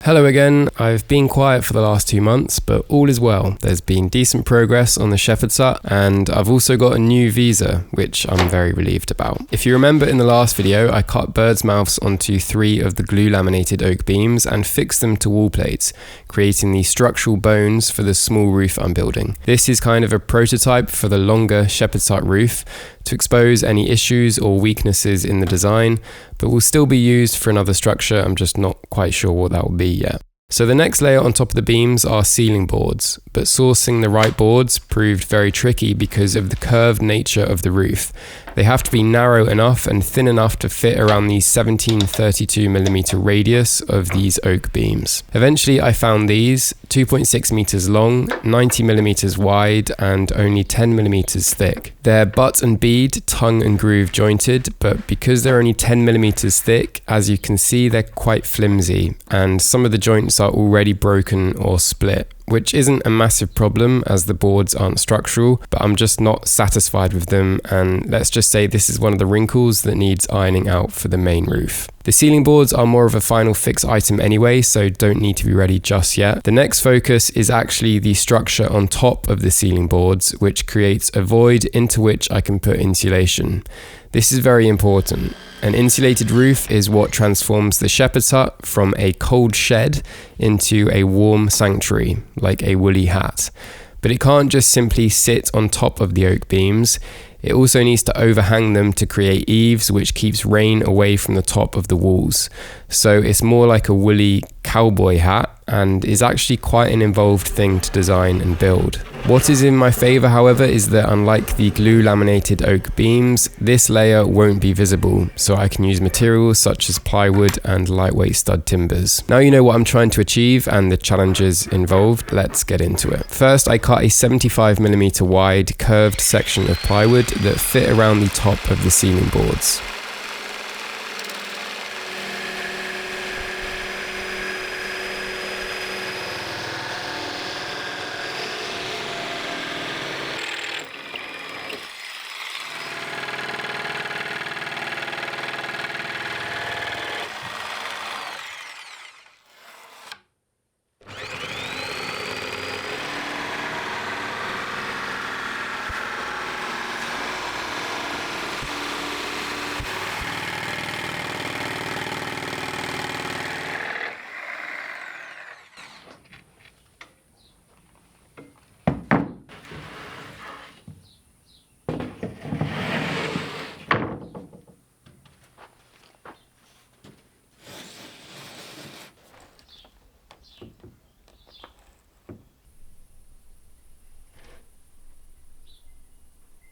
Hello again. I've been quiet for the last 2 months, but all is well. There's been decent progress on the shepherd's hut, and I've also got a new visa, which I'm very relieved about. If you remember in the last video, I cut birds' mouths onto 3 of the glue laminated oak beams and fixed them to wall plates, creating the structural bones for the small roof I'm building. This is kind of a prototype for the longer shepherd's hut roof to expose any issues or weaknesses in the design, but will still be used for another structure. I'm just not quite sure what that will be yet. So the next layer on top of the beams are ceiling boards, but sourcing the right boards proved very tricky because of the curved nature of the roof. They have to be narrow enough and thin enough to fit around the 1732mm radius of these oak beams. Eventually I found these, 2.6 meters long, 90mm wide and only 10mm thick. They're butt and bead, tongue and groove jointed, but because they're only 10mm thick, as you can see, they're quite flimsy and some of the joints are already broken or split, which isn't a massive problem as the boards aren't structural, but I'm just not satisfied with them, and let's just say this is one of the wrinkles that needs ironing out for the main roof. The ceiling boards are more of a final fix item anyway, so don't need to be ready just yet. The next focus is actually the structure on top of the ceiling boards, which creates a void into which I can put insulation. This is very important. An insulated roof is what transforms the shepherd's hut from a cold shed into a warm sanctuary, like a woolly hat. But it can't just simply sit on top of the oak beams. It also needs to overhang them to create eaves, which keeps rain away from the top of the walls. So it's more like a woolly cowboy hat and is actually quite an involved thing to design and build. What is in my favour, however, is that unlike the glue laminated oak beams, this layer won't be visible, so I can use materials such as plywood and lightweight stud timbers. Now you know what I'm trying to achieve and the challenges involved, let's get into it. First, I cut a 75mm wide curved section of plywood that fit around the top of the ceiling boards.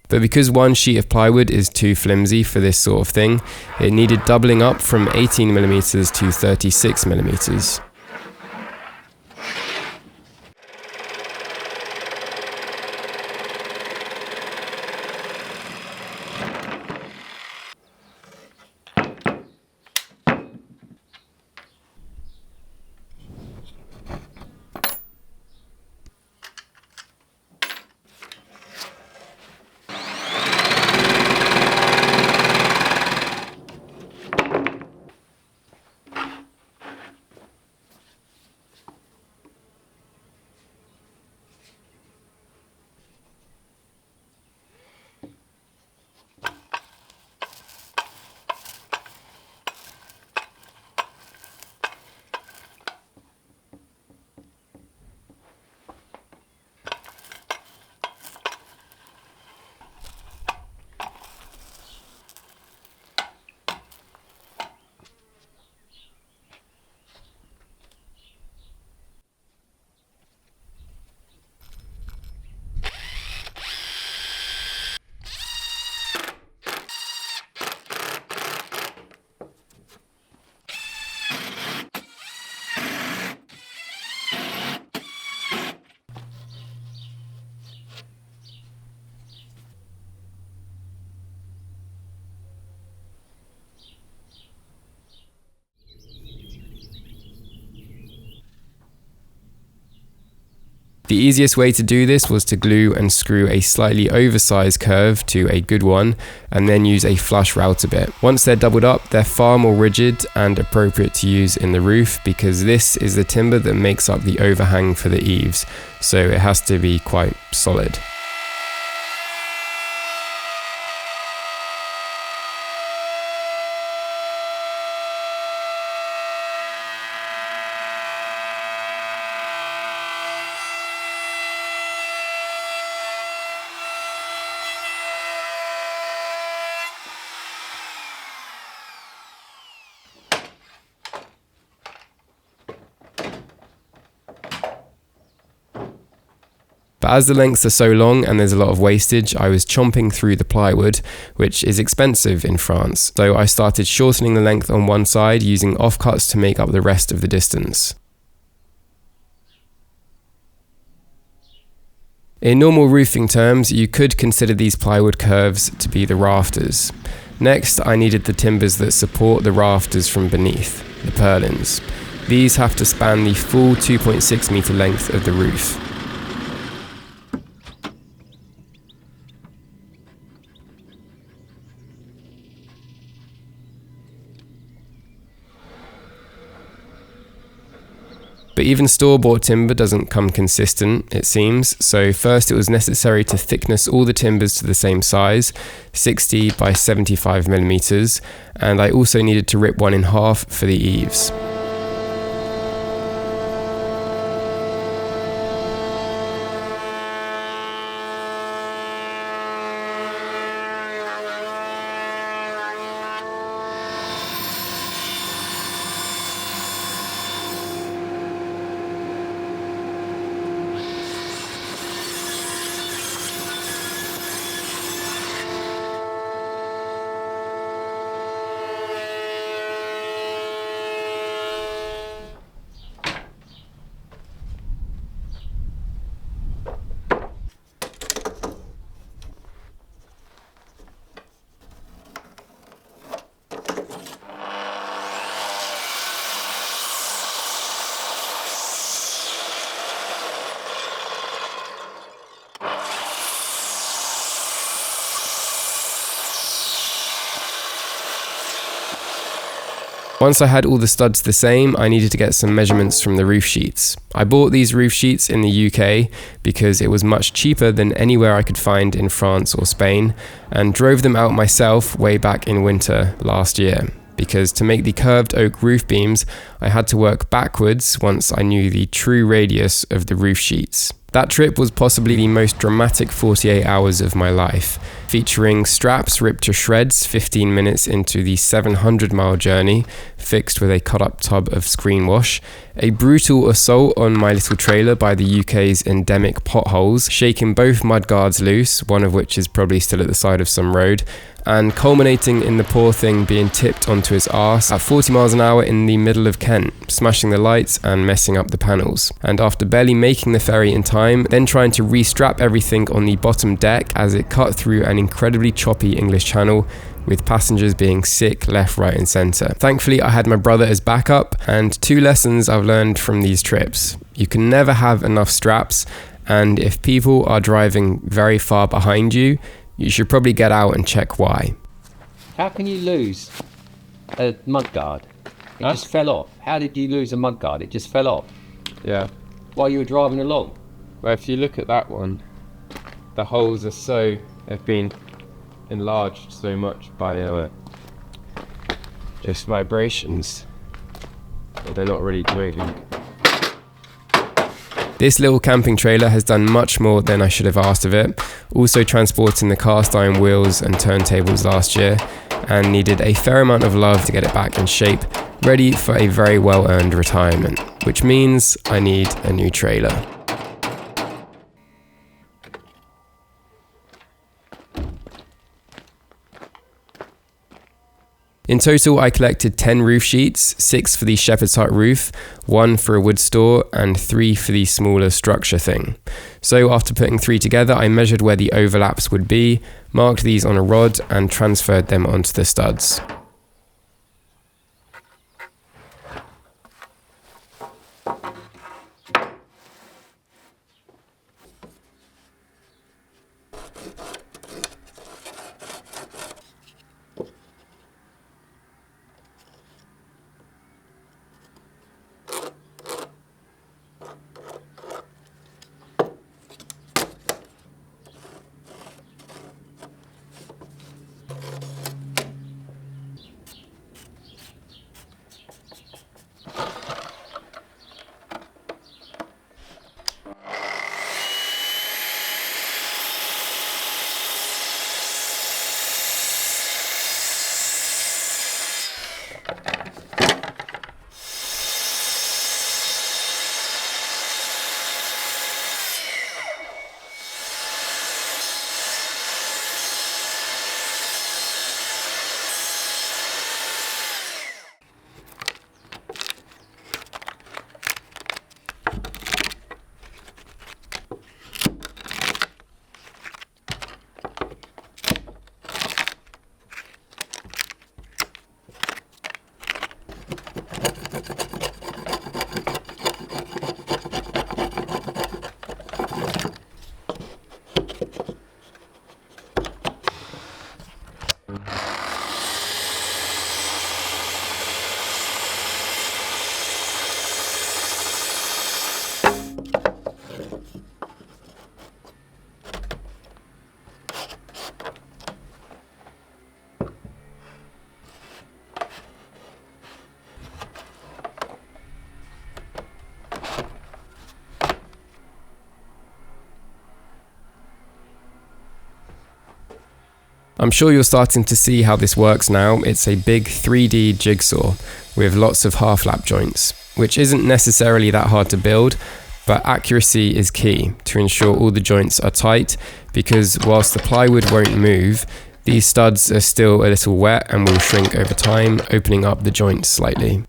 But because one sheet of plywood is too flimsy for this sort of thing, it needed doubling up from 18mm to 36mm. The easiest way to do this was to glue and screw a slightly oversized curve to a good one, and then use a flush router bit. Once they're doubled up, they're far more rigid and appropriate to use in the roof, because this is the timber that makes up the overhang for the eaves, so it has to be quite solid. But as the lengths are so long and there's a lot of wastage, I was chomping through the plywood, which is expensive in France. So I started shortening the length on one side using offcuts to make up the rest of the distance. In normal roofing terms, you could consider these plywood curves to be the rafters. Next, I needed the timbers that support the rafters from beneath, the purlins. These have to span the full 2.6 meter length of the roof. But even store-bought timber doesn't come consistent, it seems, so first it was necessary to thickness all the timbers to the same size, 60 by 75 millimeters, and I also needed to rip one in half for the eaves. Once I had all the studs the same, I needed to get some measurements from the roof sheets. I bought these roof sheets in the UK because it was much cheaper than anywhere I could find in France or Spain, and drove them out myself way back in winter last year. Because to make the curved oak roof beams, I had to work backwards once I knew the true radius of the roof sheets. That trip was possibly the most dramatic 48 hours of my life, featuring straps ripped to shreds 15 minutes into the 700-mile journey, fixed with a cut-up tub of screen wash, a brutal assault on my little trailer by the UK's endemic potholes, shaking both mudguards loose, one of which is probably still at the side of some road, and culminating in the poor thing being tipped onto its arse at 40 miles an hour in the middle of Kent, smashing the lights and messing up the panels. And after barely making the ferry in time, then trying to restrap everything on the bottom deck as it cut through an incredibly choppy English channel, with passengers being sick left, right and centre. Thankfully, I had my brother as backup, and 2 lessons I've learned from these trips. You can never have enough straps, and if people are driving very far behind you, you should probably get out and check why. How can you lose a mudguard? It just fell off. How did you lose a mudguard? It just fell off. Yeah. While you were driving along. Well, if you look at that one, the holes have been enlarged so much by just vibrations that they're not really moving. This little camping trailer has done much more than I should have asked of it, also transporting the cast iron wheels and turntables last year, and needed a fair amount of love to get it back in shape, ready for a very well earned retirement, which means I need a new trailer. In total, I collected 10 roof sheets, 6 for the shepherd's hut roof, 1 for a wood store, and 3 for the smaller structure thing. So after putting 3 together, I measured where the overlaps would be, marked these on a rod, and transferred them onto the studs. I'm sure you're starting to see how this works now. It's a big 3D jigsaw with lots of half lap joints, which isn't necessarily that hard to build, but accuracy is key to ensure all the joints are tight, because whilst the plywood won't move, these studs are still a little wet and will shrink over time, opening up the joints slightly.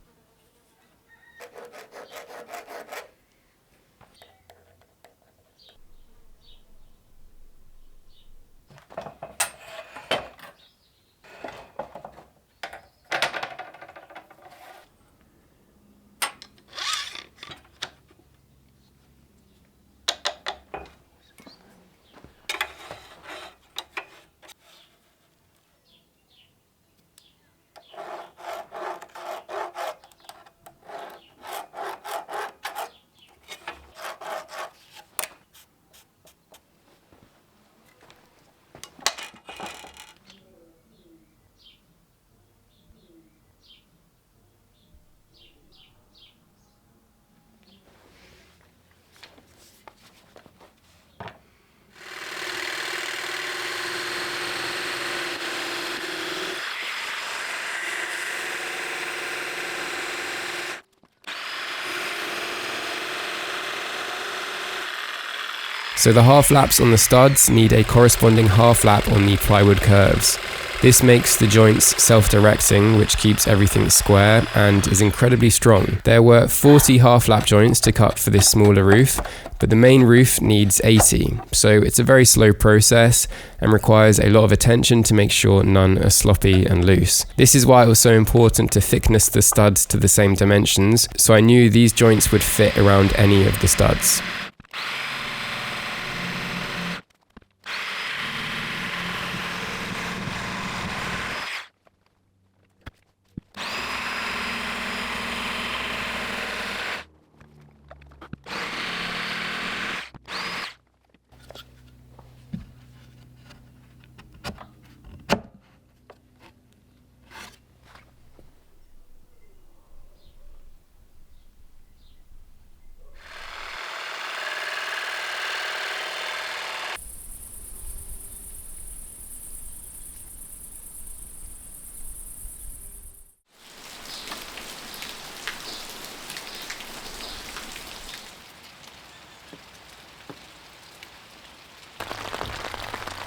So the half laps on the studs need a corresponding half lap on the plywood curves. This makes the joints self-directing, which keeps everything square and is incredibly strong. There were 40 half lap joints to cut for this smaller roof, but the main roof needs 80. So it's a very slow process and requires a lot of attention to make sure none are sloppy and loose. This is why it was so important to thickness the studs to the same dimensions, so I knew these joints would fit around any of the studs.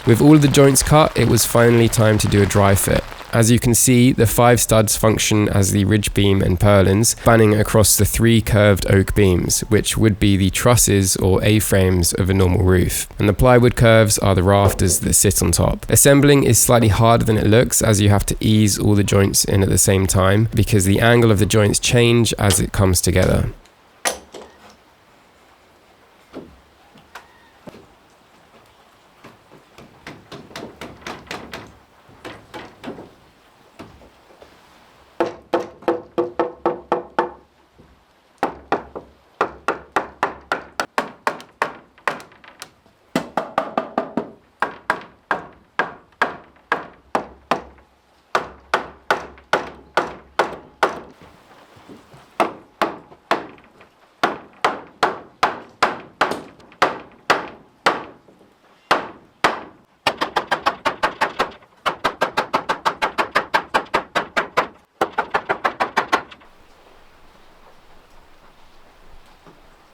With all the joints cut, it was finally time to do a dry fit. As you can see, the 5 studs function as the ridge beam and purlins, spanning across the 3 curved oak beams, which would be the trusses or A-frames of a normal roof. And the plywood curves are the rafters that sit on top. Assembling is slightly harder than it looks, as you have to ease all the joints in at the same time, because the angle of the joints change as it comes together.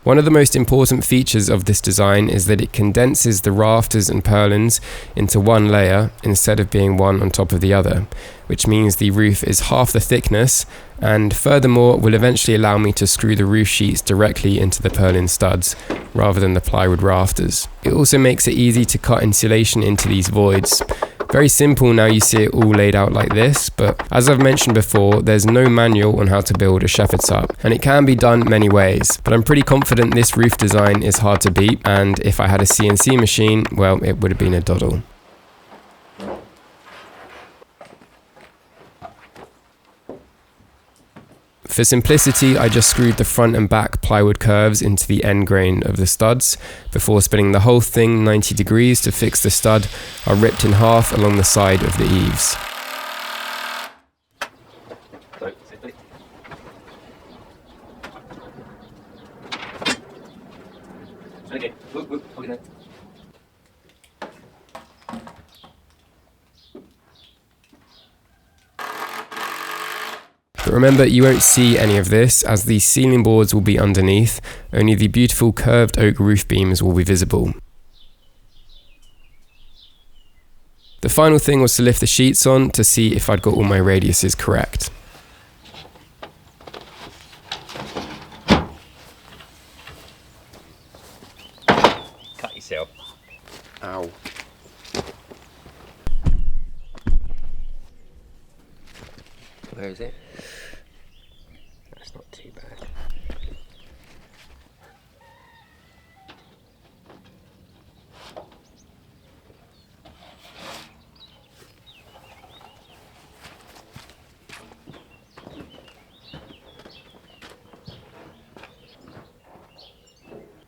One of the most important features of this design is that it condenses the rafters and purlins into one layer instead of being one on top of the other, which means the roof is half the thickness, and furthermore will eventually allow me to screw the roof sheets directly into the purlin studs rather than the plywood rafters. It also makes it easy to cut insulation into these voids. Very simple now you see it all laid out like this, but as I've mentioned before, there's no manual on how to build a shepherd's hut, and it can be done many ways, but I'm pretty confident this roof design is hard to beat, and if I had a CNC machine, well, it would have been a doddle. For simplicity, I just screwed the front and back plywood curves into the end grain of the studs. Before spinning the whole thing 90 degrees to fix the stud, are ripped in half along the side of the eaves. remember, you won't see any of this as the ceiling boards will be underneath, only the beautiful curved oak roof beams will be visible. The final thing was to lift the sheets on to see if I'd got all my radiuses correct. Cut yourself. Ow. Where is it? That's not too bad.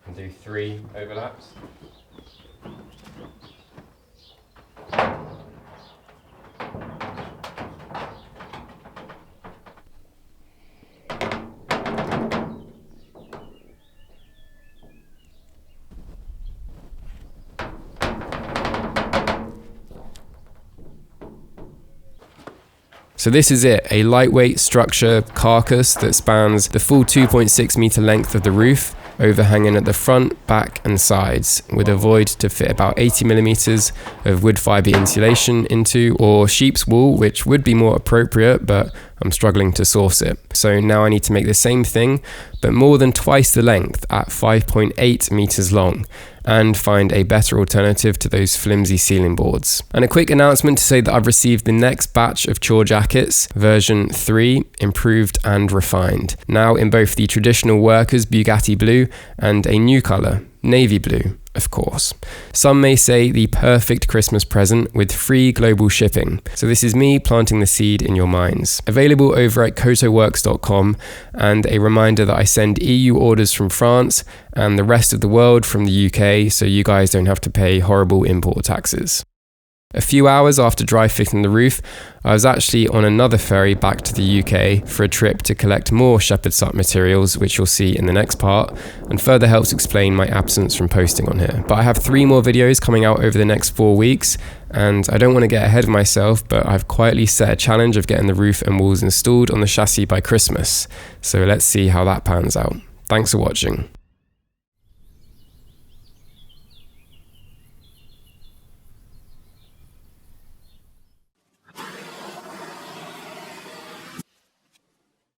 And do 3 overlaps. So this is it, a lightweight structure carcass that spans the full 2.6 meter length of the roof, overhanging at the front, back and sides, with a void to fit about 80 millimeters of wood fibre insulation into, or sheep's wool, which would be more appropriate, but I'm struggling to source it. So now I need to make the same thing, but more than twice the length at 5.8 meters long, and find a better alternative to those flimsy ceiling boards. And a quick announcement to say that I've received the next batch of chore jackets, version 3, improved and refined. Now in both the traditional workers Bugatti blue and a new colour, navy blue, of course. Some may say the perfect Christmas present with free global shipping. So this is me planting the seed in your minds. Available over at kotoworks.com, and a reminder that I send EU orders from France and the rest of the world from the UK, so you guys don't have to pay horrible import taxes. A few hours after dry fitting the roof, I was actually on another ferry back to the UK for a trip to collect more shepherd's hut materials, which you'll see in the next part, and further helps explain my absence from posting on here. But I have 3 more videos coming out over the next 4 weeks, and I don't want to get ahead of myself, but I've quietly set a challenge of getting the roof and walls installed on the chassis by Christmas. So let's see how that pans out. Thanks for watching.